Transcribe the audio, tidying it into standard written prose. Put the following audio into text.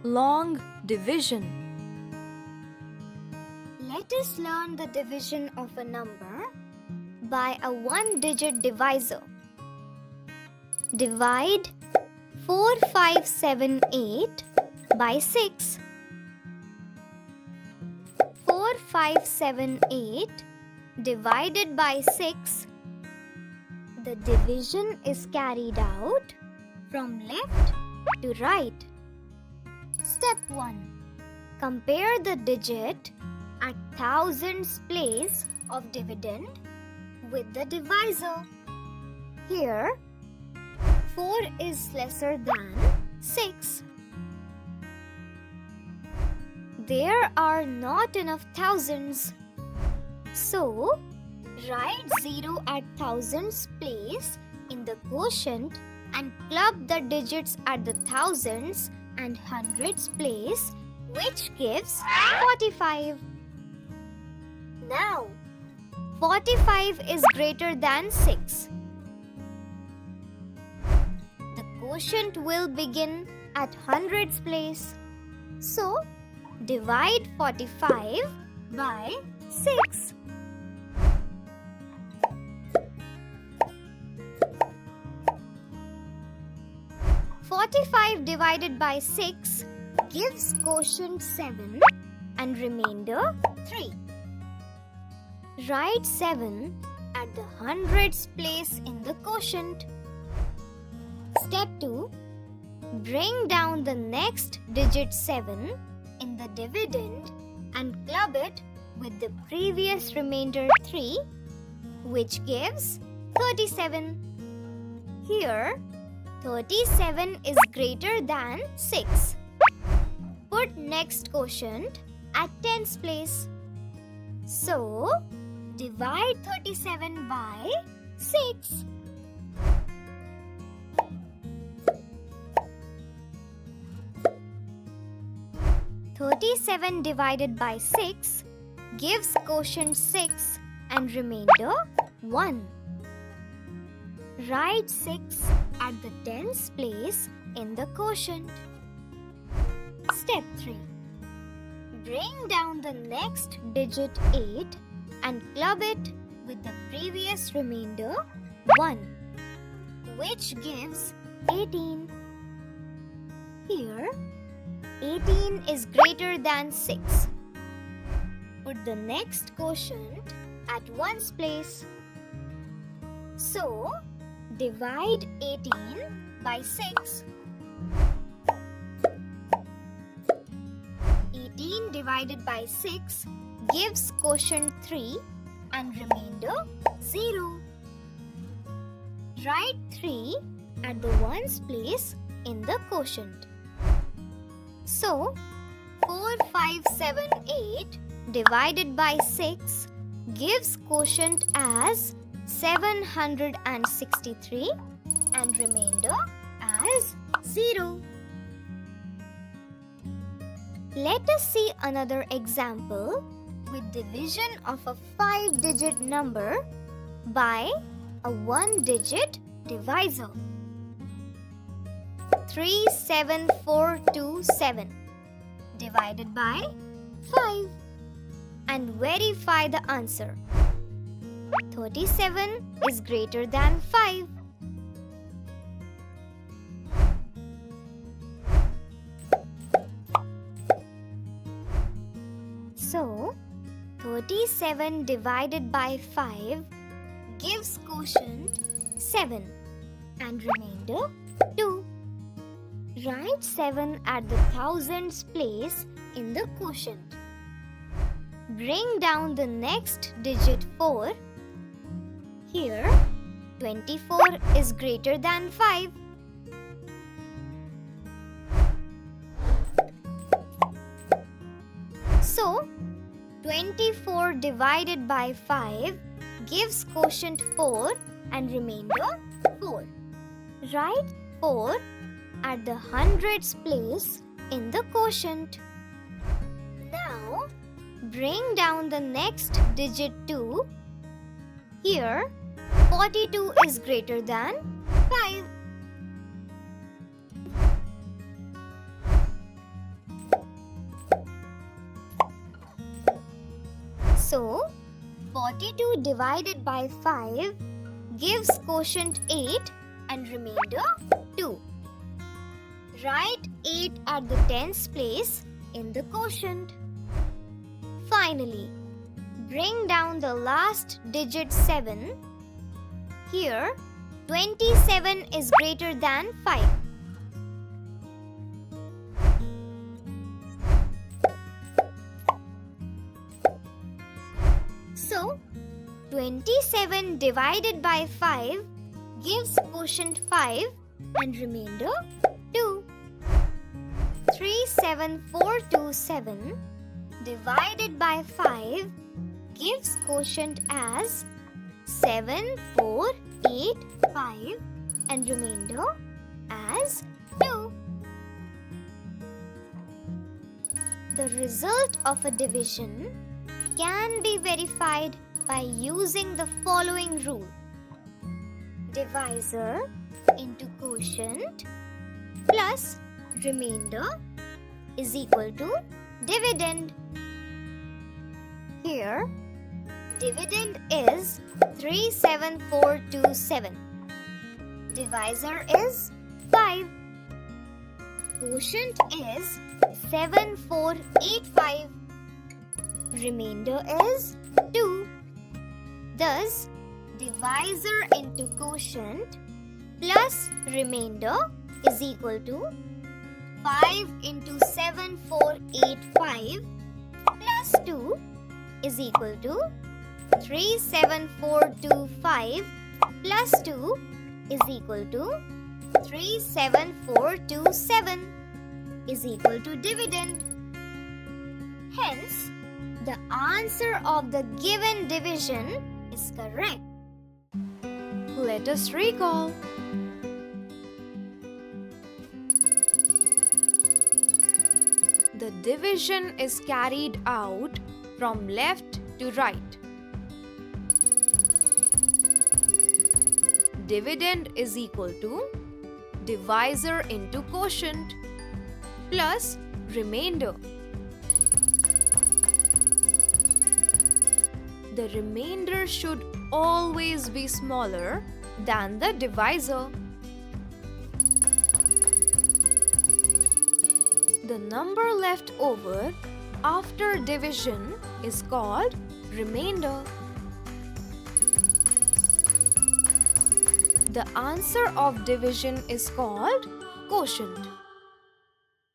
long division. Let us learn the division of a number by a one-digit divisor. Divide 4578 by 6. 4578 divided by 6. The division is carried out from left to right. Step 1. Compare the digit at thousands place of dividend with the divisor. Here, 4 is lesser than 6. There are not enough thousands. So, write 0 at thousands place in the quotient and club the digits at the thousands and hundreds place, which gives 45. Now, 45 is greater than 6. The quotient will begin at hundreds place. So, divide 45 by 6. "45 divided by 6 gives quotient 7 and remainder 3. Write 7 at the hundreds place in the quotient. Step 2. Bring down the next digit 7 in the dividend and club it with the previous remainder 3, which gives 37. Here, 37 is greater than 6. Put next quotient at tens place. So, divide 37 by 6. "37 divided by 6 gives quotient 6 and remainder 1. Write 6 at the tens place in the quotient. Step 3. Bring down the next digit 8 and club it with the previous remainder 1, which gives 18. Here, 18 is greater than 6. Put the next quotient at ones place. So, divide 18 by 6. 18 divided by 6 gives quotient 3 and remainder 0. Write 3 at the ones place in the quotient. So, 4578 divided by 6 gives quotient as 763 and remainder as 0. Let us see another example with division of a 5-digit number by a 1-digit divisor. 37427 divided by 5 and verify the answer. 37 is greater than 5. So, 37 divided by 5 gives quotient 7 and remainder 2. Write 7 at the thousands place in the quotient. Bring down the next digit 4. Here, 24 is greater than 5. So, 24 divided by 5 gives quotient 4 and remainder 4. Write 4 at the hundreds place in the quotient. Now, bring down the next digit 2. Here, 42 is greater than 5. So, 42 divided by 5 gives quotient 8 and remainder 2. Write 8 at the tens place in the quotient. Finally, bring down the last digit 7. Here, 27 is greater than 5. So, 27 divided by 5 gives quotient 5 and remainder 2. 37427 divided by 5 gives quotient as 7485 and remainder as 2. The result of a division can be verified by using the following rule. Divisor into quotient plus remainder is equal to dividend. Here, dividend is 37427. Divisor is 5. Quotient is 7485. Remainder is 2. Thus, divisor into quotient plus remainder is equal to 5 into 7485 plus 2 is equal to 37425 plus 2 is equal to 37427 is equal to dividend. Hence, the answer of the given division is correct. Let us recall. The division is carried out from left to right. Dividend is equal to divisor into quotient plus remainder. The remainder should always be smaller than the divisor. The number left over after division is called remainder. The answer of division is called quotient.